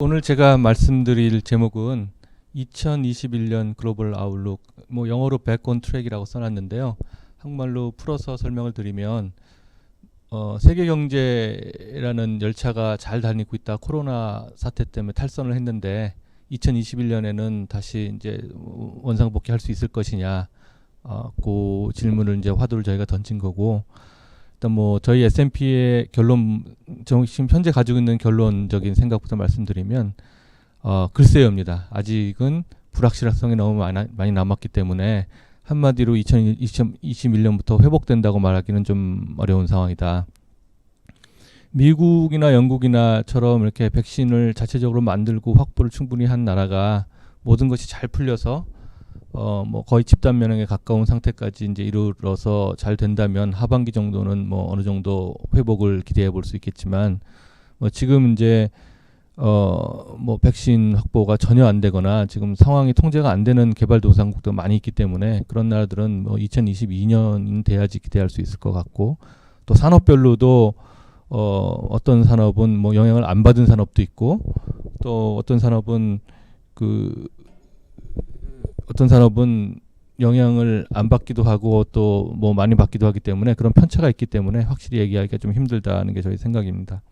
오늘 제가 말씀드릴 제목은 2021년 글로벌 아웃룩, 영어로 Back on Track이라고 써놨는데요. 한국말로 풀어서 설명을 드리면 세계 경제라는 열차가 잘 다니고 있다. 코로나 사태 때문에 탈선을 했는데 2021년에는 다시 이제 원상복귀할 수 있을 것이냐, 그 질문을 이제 화두를 저희가 던진 거고, 일단 저희 S&P의 결론, 지금 현재 가지고 있는 결론적인 생각부터 말씀드리면 글쎄요입니다. 아직은 불확실성이 너무 많이 남았기 때문에 한마디로 2021년부터 회복된다고 말하기는 좀 어려운 상황이다. 미국이나 영국이나처럼 이렇게 백신을 자체적으로 만들고 확보를 충분히 한 나라가 모든 것이 잘 풀려서 거의 집단 면역에 가까운 상태까지 이제 이르러서 잘 된다면 하반기 정도는 어느 정도 회복을 기대해 볼 수 있겠지만, 지금 이제 백신 확보가 전혀 안 되거나 지금 상황이 통제가 안 되는 개발도상국도 많이 있기 때문에 그런 나라들은 2022년은 돼야지 기대할 수 있을 것 같고, 또 산업별로도 어떤 산업은 영향을 안 받은 산업도 있고, 또 어떤 산업은 영향을 안 받기도 하고 또 많이 받기도 하기 때문에 그런 편차가 있기 때문에 확실히 얘기하기가 좀 힘들다는 게 저희 생각입니다.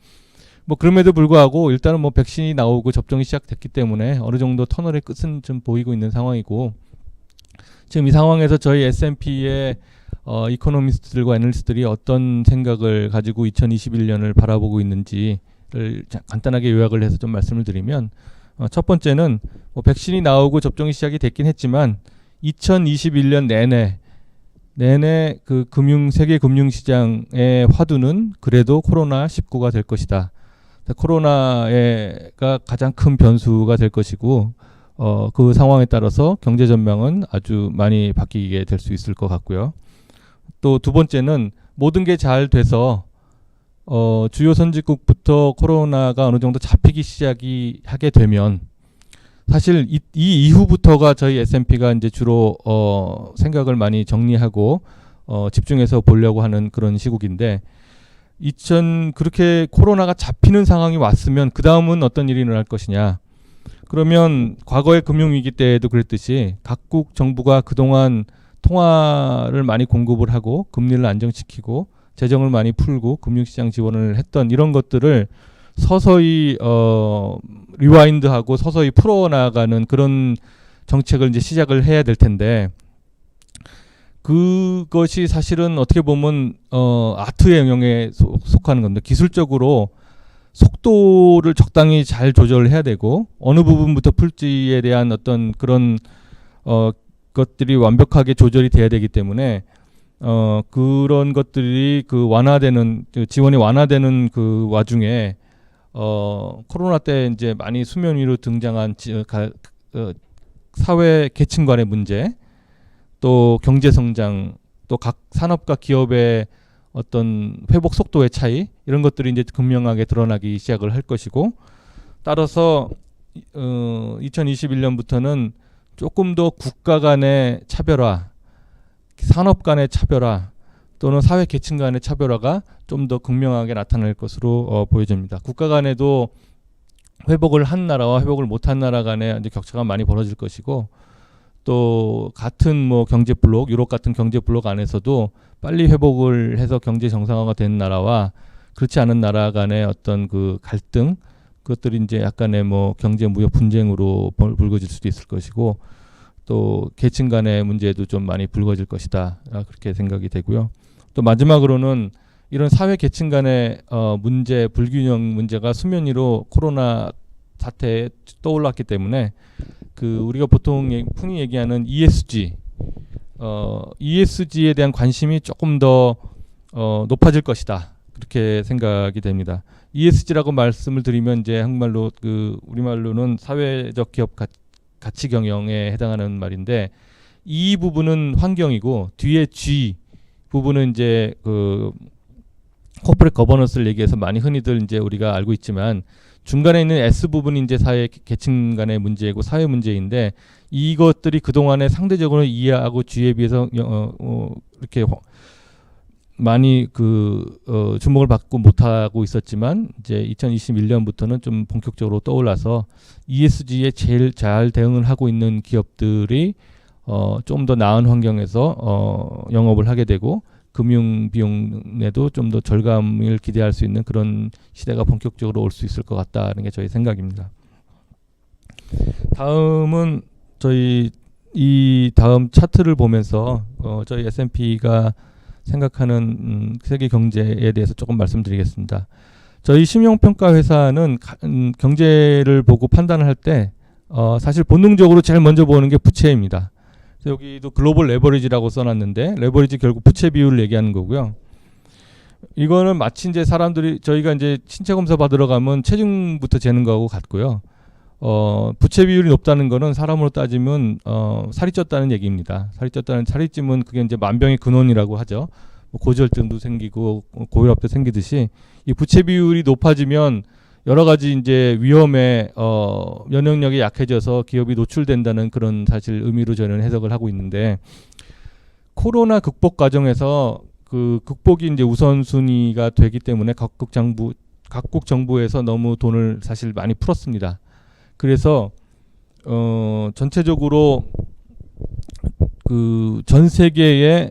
그럼에도 불구하고 일단은 백신이 나오고 접종이 시작됐기 때문에 어느 정도 터널의 끝은 좀 보이고 있는 상황이고, 지금 이 상황에서 저희 S&P의 이코노미스트들과 애널리스트들이 어떤 생각을 가지고 2021년을 바라보고 있는지를 간단하게 요약을 해서 좀 말씀을 드리면, 첫 번째는 백신이 나오고 접종이 시작이 됐긴 했지만 2021년 내내 그 세계 금융시장의 화두는 그래도 코로나19가 될 것이다. 코로나가 가장 큰 변수가 될 것이고, 그 상황에 따라서 경제 전망은 아주 많이 바뀌게 될 수 있을 것 같고요. 또 두 번째는 모든 게 잘 돼서 주요 선진국부터 코로나가 어느 정도 잡히기 하게 되면, 사실 이 이후부터가 저희 S&P가 이제 주로 생각을 많이 정리하고 집중해서 보려고 하는 그런 시국인데, 그렇게 코로나가 잡히는 상황이 왔으면 그 다음은 어떤 일이 일어날 것이냐. 그러면 과거의 금융위기 때에도 그랬듯이 각국 정부가 그동안 통화를 많이 공급을 하고 금리를 안정시키고 재정을 많이 풀고 금융시장 지원을 했던 이런 것들을 서서히 리와인드하고 서서히 풀어나가는 그런 정책을 이제 시작을 해야 될 텐데, 그것이 사실은 어떻게 보면 아트의 영역에 속하는 건데, 기술적으로 속도를 적당히 잘 조절을 해야 되고 어느 부분부터 풀지에 대한 어떤 그런 것들이 완벽하게 조절이 돼야 되기 때문에 그런 것들이 지원이 완화되는 그 와중에 코로나 때 이제 많이 수면 위로 등장한 사회 계층 간의 문제, 또 경제 성장, 또 각 산업과 기업의 어떤 회복 속도의 차이, 이런 것들이 이제 극명하게 드러나기 시작을 할 것이고, 따라서 2021년부터는 조금 더 국가 간의 차별화, 산업 간의 차별화, 또는 사회 계층 간의 차별화가 좀 더 극명하게 나타날 것으로 보여집니다. 국가 간에도 회복을 한 나라와 회복을 못한 나라 간의 이제 격차가 많이 벌어질 것이고, 또 같은 경제 블록, 유럽 같은 경제 블록 안에서도 빨리 회복을 해서 경제 정상화가 된 나라와 그렇지 않은 나라 간의 어떤 그 갈등, 그것들이 이제 약간의 경제 무역 분쟁으로 불거질 수도 있을 것이고, 또 계층 간의 문제도 좀 많이 불거질 것이다, 그렇게 생각이 되고요. 또 마지막으로는 이런 사회 계층 간의 문제, 불균형 문제가 수면 위로 코로나 사태에 떠올랐기 때문에 우리가 보통 흔히 얘기하는 ESG에 대한 관심이 조금 더 높아질 것이다, 그렇게 생각이 됩니다. ESG라고 말씀을 드리면 이제 한국말로 우리말로는 사회적 기업 가치 경영에 해당하는 말인데, 이 부분은 환경이고 뒤에 G 부분은 이제 코퍼레이트 거버넌스를 얘기해서 많이 흔히들 이제 우리가 알고 있지만, 중간에 있는 S 부분이 이제 사회 계층 간의 문제이고 사회 문제인데, 이것들이 그동안에 상대적으로 E하고 G에 비해서 이렇게 많이 주목을 받고 못하고 있었지만 이제 2021년부터는 좀 본격적으로 떠올라서 ESG에 제일 잘 대응을 하고 있는 기업들이 좀 더 나은 환경에서 영업을 하게 되고 금융 비용에도 좀 더 절감을 기대할 수 있는 그런 시대가 본격적으로 올 수 있을 것 같다는 게 저희 생각입니다. 다음은 저희 이 다음 차트를 보면서 저희 S&P가 생각하는 세계 경제에 대해서 조금 말씀드리겠습니다. 저희 신용평가 회사는 경제를 보고 판단을 할 때 사실 본능적으로 제일 먼저 보는 게 부채입니다. 여기도 글로벌 레버리지라고 써놨는데 레버리지 결국 부채 비율을 얘기하는 거고요. 이거는 마치 이제 사람들이 저희가 이제 신체 검사 받으러 가면 체중부터 재는 거하고 같고요. 부채 비율이 높다는 거는 사람으로 따지면 살이 쪘다는 얘기입니다. 살이 찌면 그게 이제 만병의 근원이라고 하죠. 고지혈증도 생기고 고혈압도 생기듯이 이 부채 비율이 높아지면 여러 가지 이제 위험에 면역력이 약해져서 기업이 노출된다는 그런 사실 의미로 저는 해석을 하고 있는데 코로나 극복 과정에서 그 극복이 이제 우선순위가 되기 때문에 각국 정부에서 너무 돈을 사실 많이 풀었습니다. 그래서 전체적으로 그 전 세계의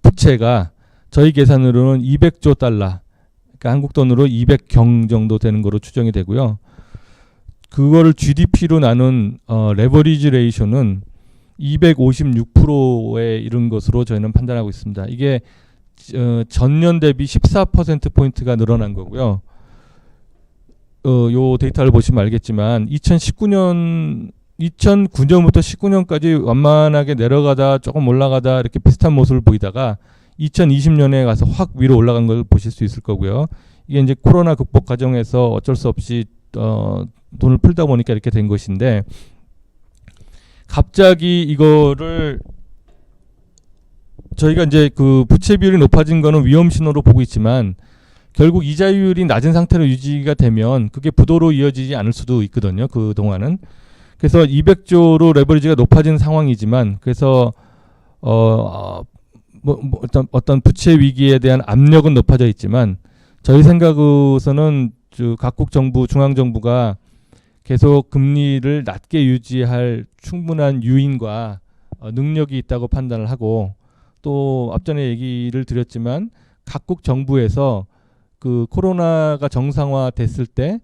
부채가 저희 계산으로는 200조 달러, 그러니까 한국 돈으로 200경 정도 되는 거로 추정이 되고요. 그거를 GDP로 나눈 레버리지 레이쇼는 256%에 이른 것으로 저희는 판단하고 있습니다. 이게 전년 대비 14%포인트가 늘어난 거고요. 요 데이터를 보시면 알겠지만 2009년부터 19년까지 완만하게 내려가다 조금 올라가다 이렇게 비슷한 모습을 보이다가 2020년에 가서 확 위로 올라간 걸 보실 수 있을 거고요. 이게 이제 코로나 극복 과정에서 어쩔 수 없이 돈을 풀다 보니까 이렇게 된 것인데 갑자기 이거를 저희가 이제 그 부채 비율이 높아진 거는 위험 신호로 보고 있지만 결국 이자율이 낮은 상태로 유지가 되면 그게 부도로 이어지지 않을 수도 있거든요. 그 동안은. 그래서 200조로 레버리지가 높아진 상황이지만 그래서 어떤 부채 위기에 대한 압력은 높아져 있지만 저희 생각으로서는 각국 정부, 중앙 정부가 계속 금리를 낮게 유지할 충분한 유인과 능력이 있다고 판단을 하고 또 앞전에 얘기를 드렸지만 각국 정부에서 그 코로나가 정상화됐을 때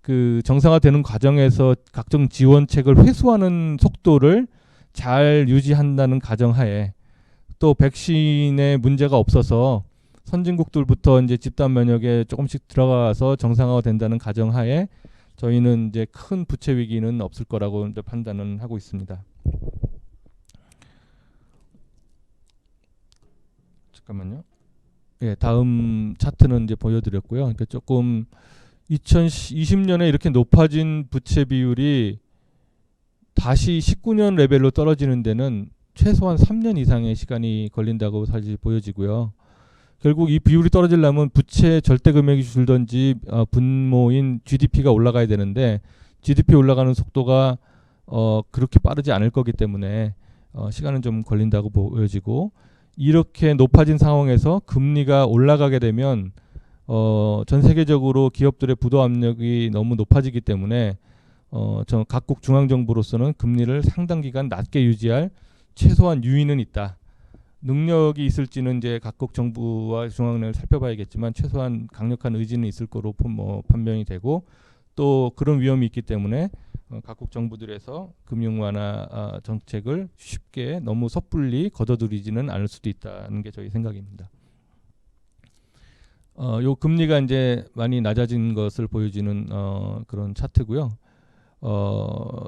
그 정상화되는 과정에서 각종 지원책을 회수하는 속도를 잘 유지한다는 가정하에 또 백신에 문제가 없어서 선진국들부터 이제 집단 면역에 조금씩 들어가서 정상화된다는 가정하에 저희는 이제 큰 부채 위기는 없을 거라고 이제 판단은 하고 있습니다. 잠깐만요. 예, 다음 차트는 이제 보여드렸고요. 그러니까 조금 2020년에 이렇게 높아진 부채 비율이 다시 19년 레벨로 떨어지는 데는 최소한 3년 이상의 시간이 걸린다고 사실 보여지고요. 결국 이 비율이 떨어지려면 부채 절대 금액이 줄든지 분모인 GDP가 올라가야 되는데 GDP 올라가는 속도가 그렇게 빠르지 않을 거기 때문에 시간은 좀 걸린다고 보여지고 이렇게 높아진 상황에서 금리가 올라가게 되면 전 세계적으로 기업들의 부도 압력이 너무 높아지기 때문에 각국 중앙정부로서는 금리를 상당 기간 낮게 유지할 최소한 유인은 있다. 능력이 있을지는 이제 각국 정부와 중앙은행을 살펴봐야겠지만 최소한 강력한 의지는 있을 거로 판명이 되고 또 그런 위험이 있기 때문에 각국 정부들에서 금융 완화 정책을 쉽게 너무 섣불리 거둬들이지는 않을 수도 있다는 게 저희 생각입니다. 요 금리가 이제 많이 낮아진 것을 보여주는 그런 차트고요.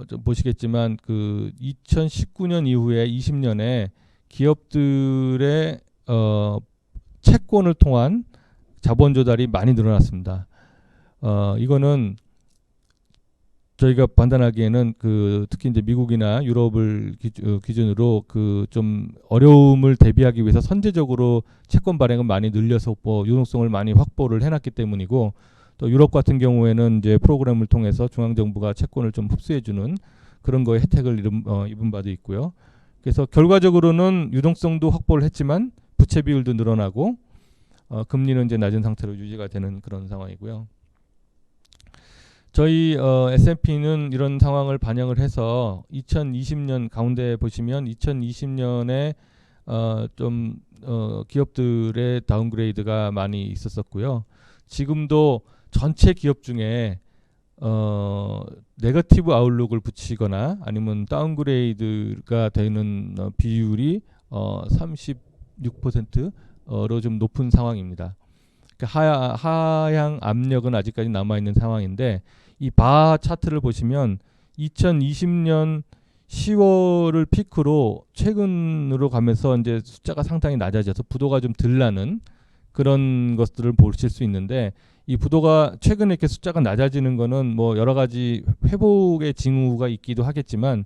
좀 보시겠지만 그 2019년 이후에 20년에 기업들의 채권을 통한 자본 조달이 많이 늘어났습니다. 이거는 저희가 판단하기에는 그 특히 이제 미국이나 유럽을 기준으로 그 좀 어려움을 대비하기 위해서 선제적으로 채권 발행을 많이 늘려서 유동성을 많이 확보를 해놨기 때문이고 또 유럽 같은 경우에는 이제 프로그램을 통해서 중앙 정부가 채권을 좀 흡수해주는 그런 거에 혜택을 입은 바도 있고요. 그래서 결과적으로는 유동성도 확보를 했지만 부채 비율도 늘어나고 금리는 이제 낮은 상태로 유지가 되는 그런 상황이고요. 저희 S&P는 이런 상황을 반영을 해서 2020년 가운데 보시면 2020년에 기업들의 다운그레이드가 많이 있었었고요. 지금도 전체 기업 중에 네거티브 아웃룩을 붙이거나 아니면 다운그레이드가 되는 비율이 36%로 좀 높은 상황입니다. 그러니까 하향 압력은 아직까지 남아 있는 상황인데 이 바 차트를 보시면 2020년 10월을 피크로 최근으로 가면서 이제 숫자가 상당히 낮아져서 부도가 좀 덜 나는 그런 것들을 보실 수 있는데 이 부도가 최근에 이렇게 숫자가 낮아지는 거는 뭐 여러 가지 회복의 징후가 있기도 하겠지만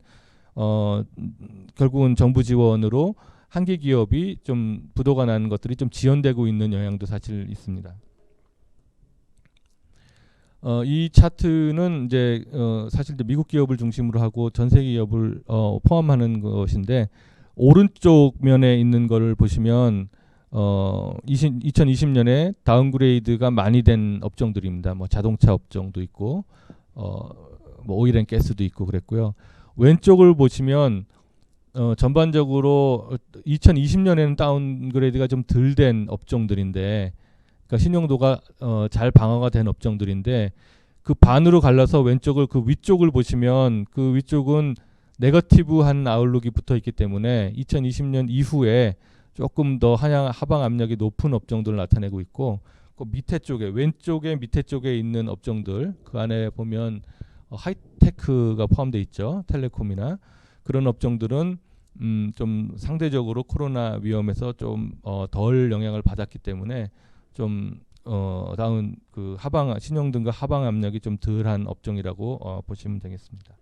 결국은 정부 지원으로 한계 기업이 좀 부도가 나는 것들이 좀 지연되고 있는 영향도 사실 있습니다. 이 차트는 이제 사실 미국 기업을 중심으로 하고 전 세계 기업을 포함하는 것인데 오른쪽 면에 있는 거를 보시면 2020년에 다운그레이드가 많이 된 업종들입니다. 뭐 자동차 업종도 있고 뭐 오일 앤 가스도 있고 그랬고요. 왼쪽을 보시면 전반적으로 2020년에는 다운그레이드가 좀 덜 된 업종들인데 그러니까 신용도가 잘 방어가 된 업종들인데 그 반으로 갈라서 왼쪽을 그 위쪽을 보시면 그 위쪽은 네거티브한 아웃룩이 붙어 있기 때문에 2020년 이후에 조금 더 하방 압력이 높은 업종들을 나타내고 있고 그 밑에 쪽에 왼쪽에 밑에 쪽에 있는 업종들 그 안에 보면 하이테크가 포함되어 있죠. 텔레콤이나 그런 업종들은 좀 상대적으로 코로나 위험에서 좀 덜 영향을 받았기 때문에 좀 다운 그 하방 신용등급 하방 압력이 좀 덜한 업종이라고 보시면 되겠습니다.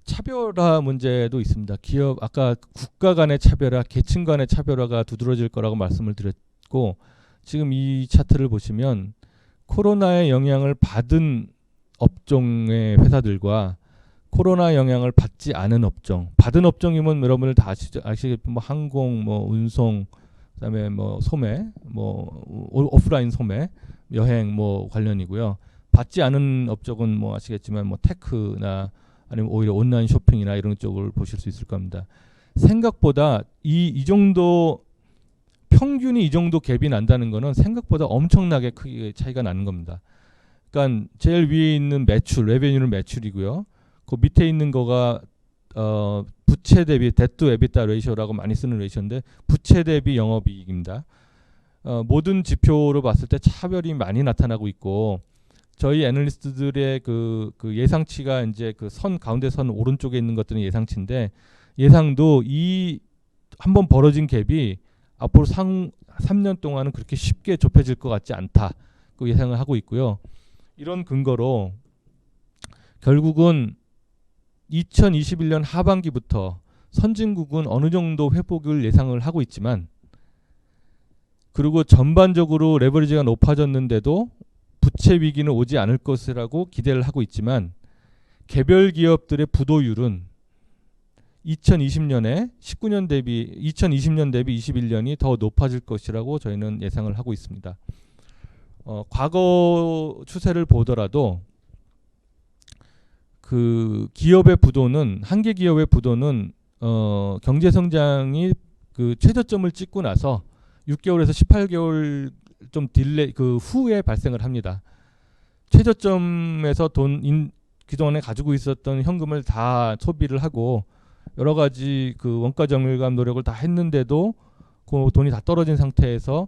차별화 문제도 있습니다. 기업 아까 국가 간의 차별화, 계층 간의 차별화가 두드러질 거라고 말씀을 드렸고 지금 이 차트를 보시면 코로나의 영향을 받은 업종의 회사들과 코로나 영향을 받지 않은 업종, 받은 업종이면 여러분들 다 아시겠지만 뭐 항공, 뭐 운송, 그다음에 뭐 소매, 뭐 오프라인 소매, 여행 뭐 관련이고요. 받지 않은 업종은 뭐 아시겠지만 뭐 테크나 아니면 오히려 온라인 쇼핑이나 이런 쪽을 보실 수 있을 겁니다. 생각보다 이 정도 평균이 이 정도 갭이 난다는 거는 생각보다 엄청나게 크게 차이가 나는 겁니다. 그러니까 제일 위에 있는 매출, 레베뉴는 매출이고요. 그 밑에 있는 거가 부채 대비 데트 투 에비타 레이쇼라고 많이 쓰는 레이쇼인데 부채 대비 영업이익입니다. 모든 지표로 봤을 때 차별이 많이 나타나고 있고 저희 애널리스트들의 그 예상치가 이제 그 선 가운데 선 오른쪽에 있는 것들은 예상치인데 예상도 이 한번 벌어진 갭이 앞으로 3년 동안은 그렇게 쉽게 좁혀질 것 같지 않다. 그 예상을 하고 있고요. 이런 근거로 결국은 2021년 하반기부터 선진국은 어느 정도 회복을 예상을 하고 있지만 그리고 전반적으로 레버리지가 높아졌는데도 부채 위기는 오지 않을 것이라고 기대를 하고 있지만 개별 기업들의 부도율은 2020년에 19년 대비 2020년 대비 21년이 더 높아질 것이라고 저희는 예상을 하고 있습니다. 과거 추세를 보더라도 그 기업의 부도는 한계 기업의 부도는 경제 성장이 그 최저점을 찍고 나서 6개월에서 18개월 좀 딜레이 그 후에 발생을 합니다. 최저점에서 그동안에 가지고 있었던 현금을 다 소비를 하고 여러 가지 그 원가 정밀감 노력을 다 했는데도 그 돈이 다 떨어진 상태에서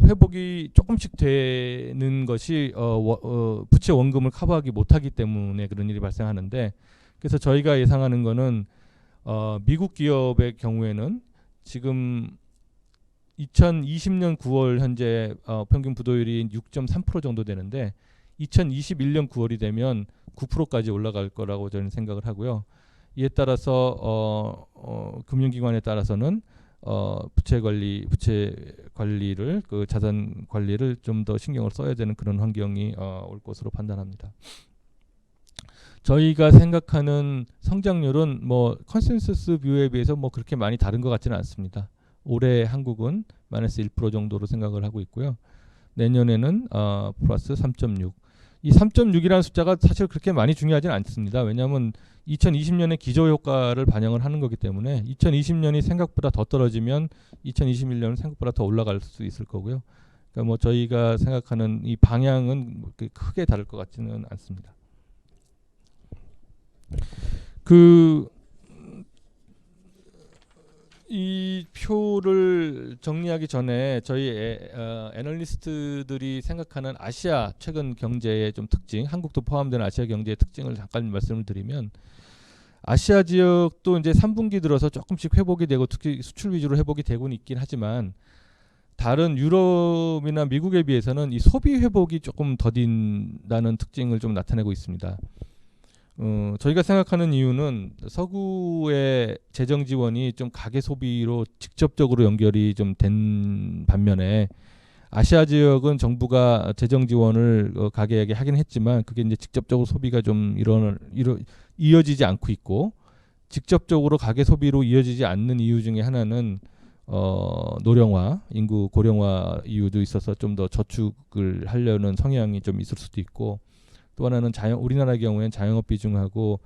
회복이 조금씩 되는 것이 부채 원금을 커버하기 못하기 때문에 그런 일이 발생하는데 그래서 저희가 예상하는 거는 미국 기업의 경우에는 지금 2020년 9월 현재 평균 부도율이 6.3% 정도 되는데 2021년 9월이 되면 9%까지 올라갈 거라고 저는 생각을 하고요. 이에 따라서 금융기관에 따라서는 부채 관리를 그 자산 관리를 좀 더 신경을 써야 되는 그런 환경이 올 것으로 판단합니다. 저희가 생각하는 성장률은 뭐 컨센서스 뷰에 비해서 뭐 그렇게 많이 다른 것 같지는 않습니다. 올해 한국은 마이너스 1% 정도로 생각을 하고 있고요. 내년에는 플러스 3.6. 이 3.6이라는 숫자가 사실 그렇게 많이 중요하지는 않습니다. 왜냐하면 2020년에 기저효과를 반영을 하는 거기 때문에 2020년이 생각보다 더 떨어지면 2021년은 생각보다 더 올라갈 수 있을 거고요. 그러니까 뭐 저희가 생각하는 이 방향은 크게 다를 것 같지는 않습니다. 이 표를 정리하기 전에 저희 애널리스트들이 생각하는 아시아 최근 경제의 좀 특징, 한국도 포함된 아시아 경제의 특징을 잠깐 말씀을 드리면, 아시아 지역도 이제 3분기 들어서 조금씩 회복이 되고 특히 수출 위주로 회복이 되고는 있긴 하지만 다른 유럽이나 미국에 비해서는 이 소비 회복이 조금 더딘다는 특징을 좀 나타내고 있습니다. 저희가 생각하는 이유는 서구의 재정 지원이 좀 가계 소비로 직접적으로 연결이 좀 된 반면에 아시아 지역은 정부가 재정 지원을 가계에게 하긴 했지만 그게 이제 직접적으로 소비가 좀 이어지지 않고 있고, 직접적으로 가계 소비로 이어지지 않는 이유 중에 하나는 노령화, 인구 고령화 이유도 있어서 좀 더 저축을 하려는 성향이 좀 있을 수도 있고, 또 하나는 우리나라의 경우에는 자영업 비중하고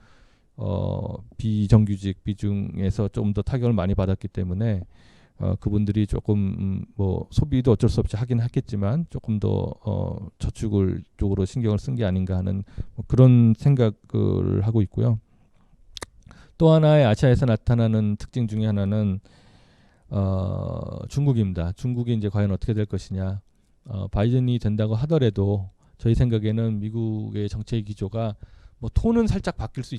비정규직 비중에서 좀 더 타격을 많이 받았기 때문에 그분들이 조금 뭐 소비도 어쩔 수 없이 하긴 하겠지만 조금 더 저축을 쪽으로 신경을 쓴 게 아닌가 하는 뭐 그런 생각을 하고 있고요. 또 하나의 아시아에서 나타나는 특징 중에 하나는 중국입니다. 중국이 이제 과연 어떻게 될 것이냐. 바이든이 된다고 하더라도 저희 생각에는 미국의 정책 기조가 뭐 톤은 살짝 바뀔 수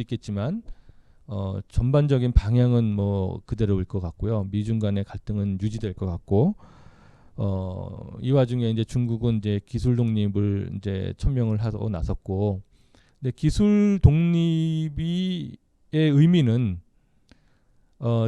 있겠지만 전반적인 방향은 뭐 그대로일 것 같고요. 미중 간의 갈등은 유지될 것 같고, 이 와중에 이제 중국은 이제 기술 독립을 이제 천명을 하고 나섰고, 근데 기술 독립의 의미는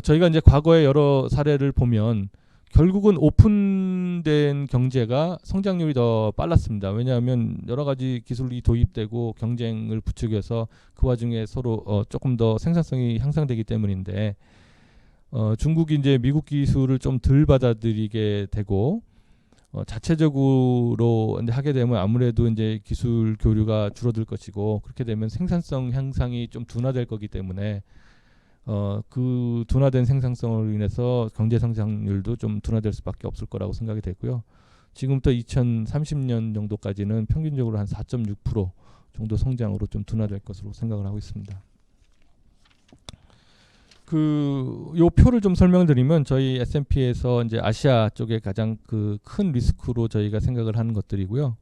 저희가 이제 과거의 여러 사례를 보면 결국은 오픈된 경제가 성장률이 더 빨랐습니다. 왜냐하면 여러 가지 기술이 도입되고 경쟁을 부추겨서 그 와중에 서로 조금 더 생산성이 향상되기 때문인데, 중국이 이제 미국 기술을 좀 덜 받아들이게 되고 자체적으로 이제 하게 되면 아무래도 이제 기술 교류가 줄어들 것이고, 그렇게 되면 생산성 향상이 좀 둔화될 거기 때문에 그 둔화된 생산성으로 인해서 경제 성장률도 좀 둔화될 수밖에 없을 거라고 생각이 되고요. 지금부터 2030년 정도까지는 평균적으로 한 4.6% 정도 성장으로 좀 둔화될 것으로 생각을 하고 있습니다. 요 표를 좀 설명을 드리면 저희 S&P에서 이제 아시아 쪽에 가장 큰 리스크로 저희가 생각을 하는 것들이고요.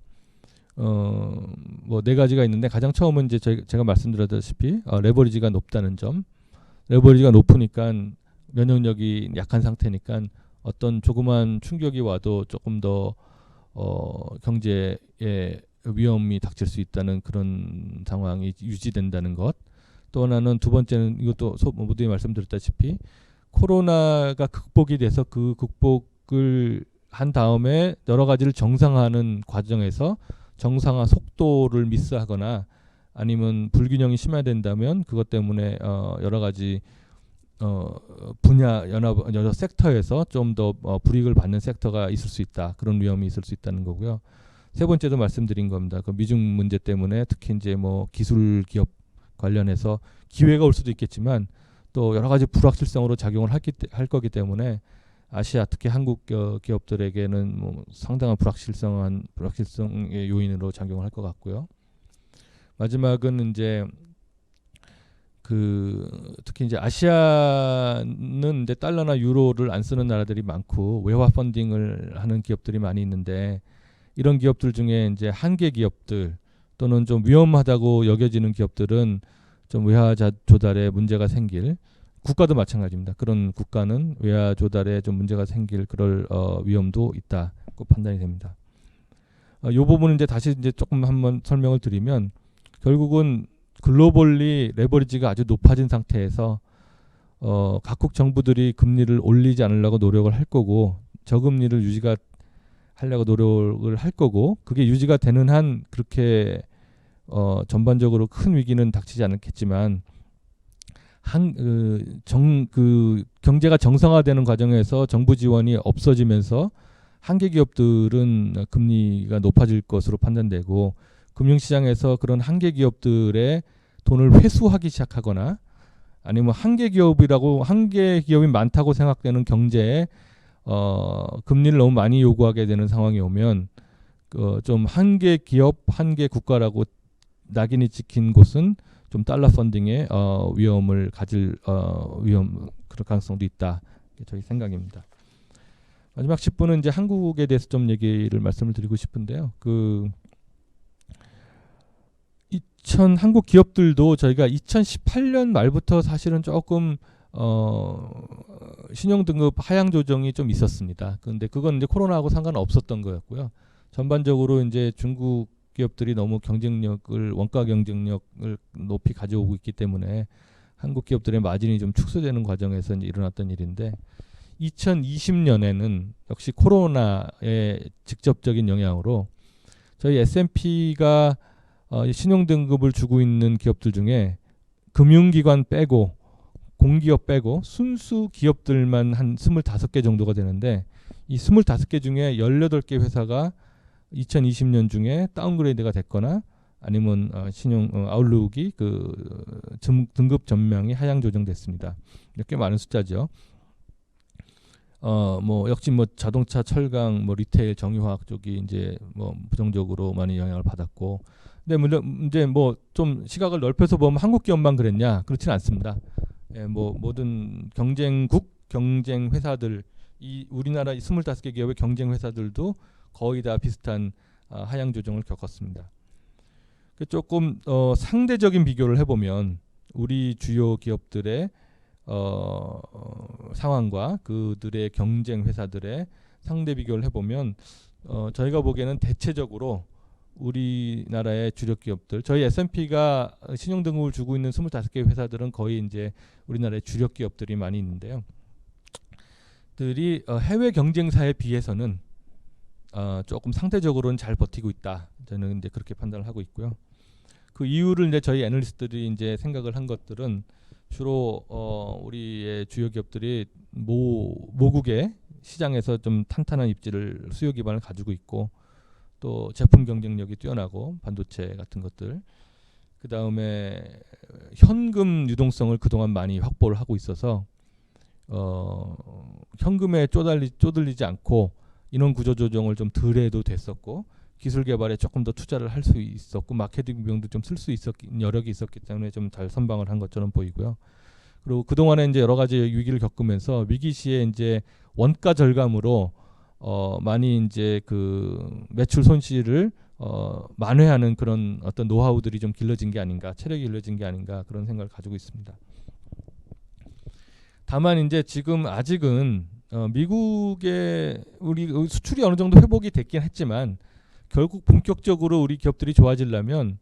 뭐 네 가지가 있는데, 가장 처음은 이제 제가 말씀드렸다시피 레버리지가 높다는 점. 레버리지가 높으니까 면역력이 약한 상태니까 어떤 조그만 충격이 와도 조금 더 경제에 위험이 닥칠 수 있다는 그런 상황이 유지된다는 것. 또 하나는, 두 번째는 이것도 모두에 말씀드렸다시피 코로나가 극복이 돼서 그 극복을 한 다음에 여러 가지를 정상화하는 과정에서 정상화 속도를 미스하거나 아니면 불균형이 심화된다면 그것 때문에 여러 가지 분야 여러 섹터에서 좀 더 불이익을 받는 섹터가 있을 수 있다. 그런 위험이 있을 수 있다는 거고요. 세 번째도 말씀드린 겁니다. 그 미중 문제 때문에 특히 이제 뭐 기술 기업 관련해서 기회가 올 수도 있겠지만 또 여러 가지 불확실성으로 작용을 할 거기 때문에 아시아, 특히 한국 기업들에게는 뭐 상당한 불확실성의 요인으로 작용을 할 것 같고요. 마지막은 이제 특히 이제 아시아는 이제 달러나 유로를 안 쓰는 나라들이 많고 외화 펀딩을 하는 기업들이 많이 있는데, 이런 기업들 중에 이제 한계 기업들 또는 좀 위험하다고 여겨지는 기업들은 좀 외화 조달에 문제가 생길, 국가도 마찬가지입니다. 그런 국가는 외화 조달에 좀 문제가 생길 그럴 위험도 있다고 판단이 됩니다. 이 부분은 이제 다시 이제 조금 한번 설명을 드리면, 결국은 글로벌리 레버리지가 아주 높아진 상태에서 각국 정부들이 금리를 올리지 않으려고 노력을 할 거고, 저금리를 하려고 노력을 할 거고, 그게 유지가 되는 한 그렇게 전반적으로 큰 위기는 닥치지 않겠지만 경제가 정상화되는 과정에서 정부 지원이 없어지면서 한계 기업들은 금리가 높아질 것으로 판단되고 금융시장에서 그런 한계 기업들의 돈을 회수하기 시작하거나 아니면 한계 기업이 많다고 생각되는 경제에 금리를 너무 많이 요구하게 되는 상황이 오면 좀 한계 기업, 한계 국가라고 낙인이 찍힌 곳은 좀 달러 펀딩의 위험을 가질 그런 가능성도 있다. 저희 생각입니다. 마지막 10분은 이제 한국에 대해서 좀 말씀을 드리고 싶은데요. 한국 기업들도 저희가 2018년 말부터 사실은 조금 신용 등급 하향 조정이 좀 있었습니다. 그런데 그건 이제 코로나하고 상관없었던 거였고요. 전반적으로 이제 중국 기업들이 너무 원가 경쟁력을 높이 가져오고 있기 때문에 한국 기업들의 마진이 좀 축소되는 과정에서 이제 일어났던 일인데 2020년에는 역시 코로나의 직접적인 영향으로 저희 S&P가 신용 등급을 주고 있는 기업들 중에 금융기관 빼고 공기업 빼고 순수 기업들만 한 25개 정도가 되는데 이 25개 중에 18개 회사가 2020년 중에 다운그레이드가 됐거나 아니면 신용 아웃룩이 등급 전망이 하향 조정됐습니다. 이렇게 많은 숫자죠. 역시 자동차, 철강, 리테일, 정유화학 쪽이 이제 부정적으로 많이 영향을 받았고, 근데 물론 이제 좀 시각을 넓혀서 보면 한국 기업만 그랬냐? 그렇지는 않습니다. 모든 경쟁 회사들, 이 우리나라 25개 기업의 경쟁 회사들도 거의 다 비슷한 하향 조정을 겪었습니다. 조금 상대적인 비교를 해보면 우리 주요 기업들의 상황과 그들의 경쟁 회사들의 상대 비교를 해보면 저희가 보기에는 대체적으로 우리나라의 주력 기업들, 저희 S&P가 신용 등급을 주고 있는 25개 회사들은 거의 이제 우리나라의 주력 기업들이 많이 있는데요. 들이 해외 경쟁사에 비해서는 조금 상대적으로는 잘 버티고 있다. 저는 이제 그렇게 판단을 하고 있고요. 그 이유를 이제 저희 애널리스트들이 이제 생각을 한 것들은 주로 우리의 주요 기업들이 모국의 시장에서 좀 탄탄한 입지를 수요 기반을 가지고 있고 또 제품 경쟁력이 뛰어나고 반도체 같은 것들 그 다음에 현금 유동성을 그동안 많이 확보를 하고 있어서 현금에 쪼들리지 않고 인원 구조 조정을 좀 덜 해도 됐었고 기술 개발에 조금 더 투자를 할 수 있었고 마케팅 비용도 좀 쓸 수 있었기 여력이 있었기 때문에 좀 잘 선방을 한 것처럼 보이고요. 그리고 그 동안에 이제 여러 가지 위기를 겪으면서 위기 시에 이제 원가 절감으로 많이 이제 그 매출 손실을 만회하는 그런 어떤 노하우들이 좀 길러진 게 아닌가, 체력이 길러진 게 아닌가 그런 생각을 가지고 있습니다. 다만 이제 지금 아직은 미국의 우리 수출이 어느 정도 회복이 됐긴 했지만 결국 본격적으로 우리 기업들이 좋아지려면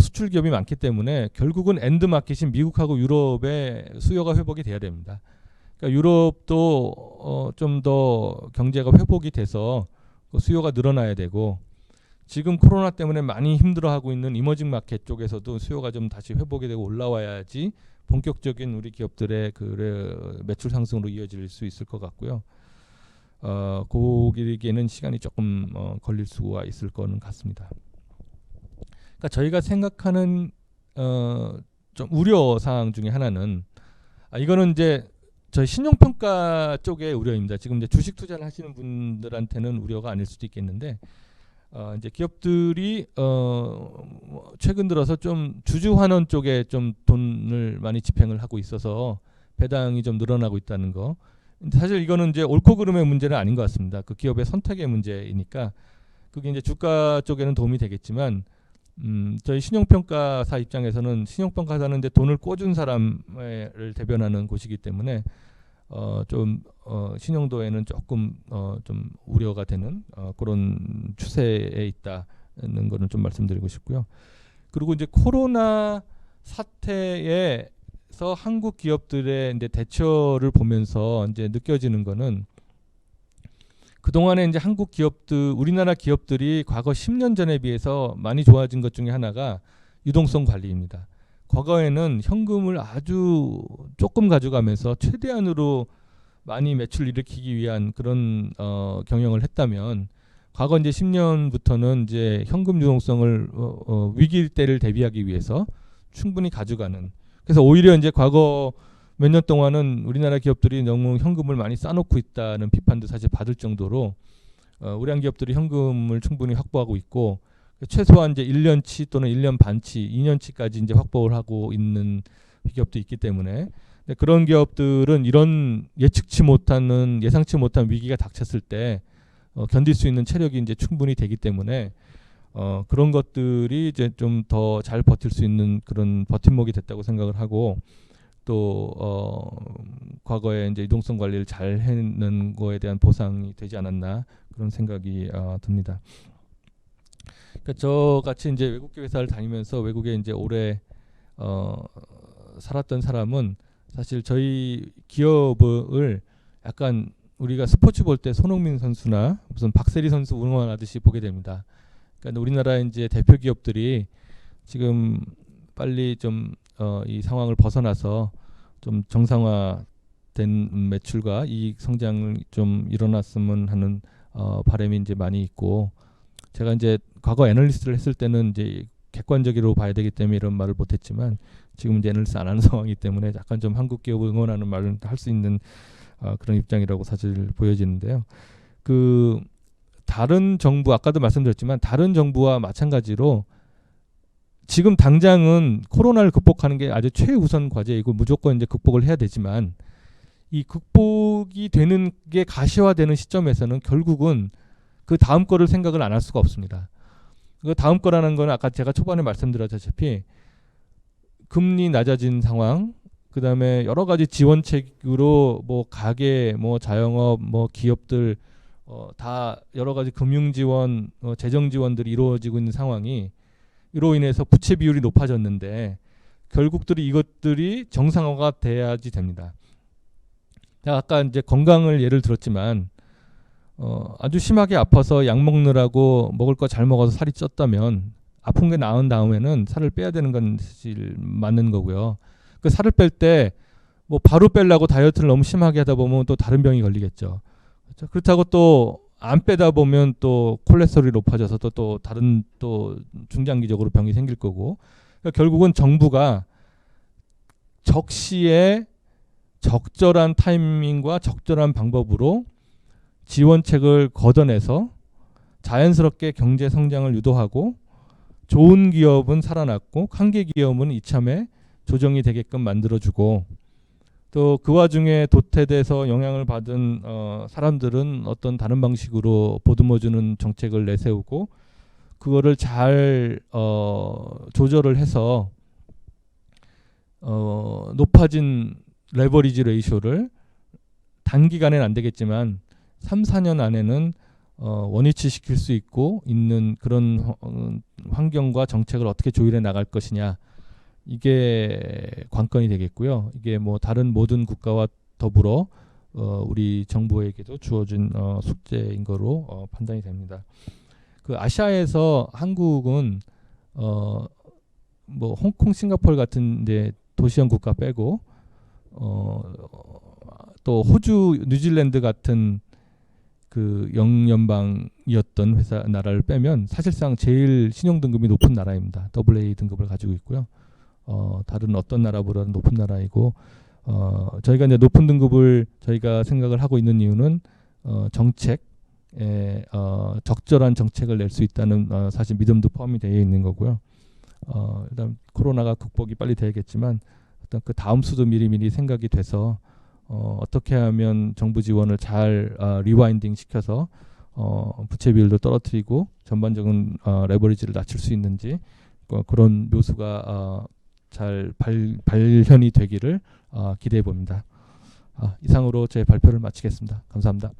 수출 기업이 많기 때문에 결국은 엔드 마켓인 미국하고 유럽의 수요가 회복이 돼야 됩니다. 그러니까 유럽도 좀 더 경제가 회복이 돼서 수요가 늘어나야 되고 지금 코로나 때문에 많이 힘들어하고 있는 이머징 마켓 쪽에서도 수요가 좀 다시 회복이 되고 올라와야지 본격적인 우리 기업들의 그 매출 상승으로 이어질 수 있을 것 같고요. 거기에는 시간이 조금 걸릴 수가 있을 거는 같습니다. 그러니까 저희가 생각하는 좀 우려 사항 중에 하나는 이거는 이제 저희 신용평가 쪽의 우려입니다. 지금 이제 주식 투자를 하시는 분들한테는 우려가 아닐 수도 있겠는데 이제 기업들이 최근 들어서 좀 주주환원 쪽에 좀 돈을 많이 집행을 하고 있어서 배당이 좀 늘어나고 있다는 거. 사실 이거는 이제 옳고 그름의 문제는 아닌 것 같습니다. 그 기업의 선택의 문제이니까 그게 이제 주가 쪽에는 도움이 되겠지만 저희 신용평가사 입장에서는 신용평가사는 이제 돈을 꿔준 사람을 대변하는 곳이기 때문에 신용도에는 조금 좀 우려가 되는 그런 추세에 있다는 거는 좀 말씀드리고 싶고요. 그리고 이제 코로나 사태에서 한국 기업들의 이제 대처를 보면서 이제 느껴지는 거는 그동안에 이제 한국 기업들, 우리나라 기업들이 과거 10년 전에 비해서 많이 좋아진 것 중에 하나가 유동성 관리입니다. 과거에는 현금을 아주 조금 가져가면서 최대한으로 많이 매출 일으키기 위한 그런 경영을 했다면, 과거 이제 10년부터는 이제 현금 유동성을 위기 때를 대비하기 위해서 충분히 가져가는. 그래서 오히려 이제 과거 몇 년 동안은 우리나라 기업들이 너무 현금을 많이 쌓아놓고 있다는 비판도 사실 받을 정도로 우량 기업들이 현금을 충분히 확보하고 있고, 최소한 이제 1년치 또는 1년 반치, 2년치까지 이제 확보를 하고 있는 기업도 있기 때문에, 그런 기업들은 이런 예측치 못하는, 예상치 못한 위기가 닥쳤을 때 견딜 수 있는 체력이 이제 충분히 되기 때문에 그런 것들이 이제 좀 더 잘 버틸 수 있는 그런 버팀목이 됐다고 생각을 하고, 또 과거에 이제 유동성 관리를 잘 해낸 거에 대한 보상이 되지 않았나, 그런 생각이 듭니다. 그러니까 저 같이 이제 외국계 회사를 다니면서 외국에 이제 오래 살았던 사람은 사실 저희 기업을 약간 우리가 스포츠 볼 때 손흥민 선수나 무슨 박세리 선수 응원하듯이 보게 됩니다. 그러니까 우리나라 이제 대표 기업들이 지금 빨리 좀 이 상황을 벗어나서 좀 정상화된 매출과 이익 성장을 좀 일어났으면 하는 바람이 이제 많이 있고, 제가 이제 과거 애널리스트를 했을 때는 이제 객관적으로 봐야 되기 때문에 이런 말을 못했지만, 지금 이제 애널리스트 안 하는 상황이기 때문에 약간 좀 한국 기업을 응원하는 말을 할 수 있는 그런 입장이라고 사실 보여지는데요. 그 다른 정부, 아까도 말씀드렸지만 다른 정부와 마찬가지로 지금 당장은 코로나를 극복하는 게 아주 최우선 과제이고 무조건 이제 극복을 해야 되지만, 이 극복이 되는 게 가시화되는 시점에서는 결국은 그 다음 거를 생각을 안 할 수가 없습니다. 그 다음 거라는 거는 아까 제가 초반에 말씀드렸다시피 금리 낮아진 상황, 그 다음에 여러 가지 지원책으로 뭐 가게, 뭐 자영업, 뭐 기업들 다 여러 가지 금융 지원, 재정 지원들이 이루어지고 있는 상황이, 이로 인해서 부채 비율이 높아졌는데 결국들이 이것들이 정상화가 돼야지 됩니다. 아까 이제 건강을 예를 들었지만 아주 심하게 아파서 약 먹느라고 먹을 거 잘 먹어서 살이 쪘다면 아픈 게 나은 다음에는 살을 빼야 되는 건 사실 맞는 거고요. 그 살을 뺄 때 뭐 바로 빼려고 다이어트를 너무 심하게 하다 보면 또 다른 병이 걸리겠죠. 그렇죠? 그렇다고 또 안 빼다 보면 또 콜레스테롤이 높아져서 또 다른 또 중장기적으로 병이 생길 거고, 그러니까 결국은 정부가 적시에 적절한 타이밍과 적절한 방법으로 지원책을 걷어내서 자연스럽게 경제 성장을 유도하고, 좋은 기업은 살아났고 한계 기업은 이참에 조정이 되게끔 만들어주고, 또 그 와중에 도태돼서 영향을 받은 사람들은 어떤 다른 방식으로 보듬어주는 정책을 내세우고, 그거를 잘 조절을 해서 높아진 레버리지 레이쇼를 단기간에는 안 되겠지만 3, 4년 안에는 원위치 시킬 수 있고 있는 그런 환경과 정책을 어떻게 조율해 나갈 것이냐, 이게 관건이 되겠고요. 이게 뭐 다른 모든 국가와 더불어 우리 정부에게도 주어진 숙제인 거로 판단이 됩니다. 그 아시아에서 한국은 뭐 홍콩, 싱가포르 같은 이제 도시형 국가 빼고 또 호주, 뉴질랜드 같은 그 영연방이었던 회사 나라를 빼면 사실상 제일 신용 등급이 높은 나라입니다. AA 등급을 가지고 있고요. 다른 어떤 나라보다는 높은 나라이고, 저희가 이제 높은 등급을 저희가 생각을 하고 있는 이유는 정책에 적절한 정책을 낼 수 있다는 사실 믿음도 포함이 되어 있는 거고요. 일단 코로나가 극복이 빨리 되겠지만 어떤 그 다음 수도 미리미리 생각이 돼서 어떻게 하면 정부 지원을 잘 리와인딩 시켜서 부채 비율도 떨어뜨리고 전반적인 레버리지를 낮출 수 있는지, 그런 묘수가 잘 발현이 되기를 기대해 봅니다. 이상으로 제 발표를 마치겠습니다. 감사합니다.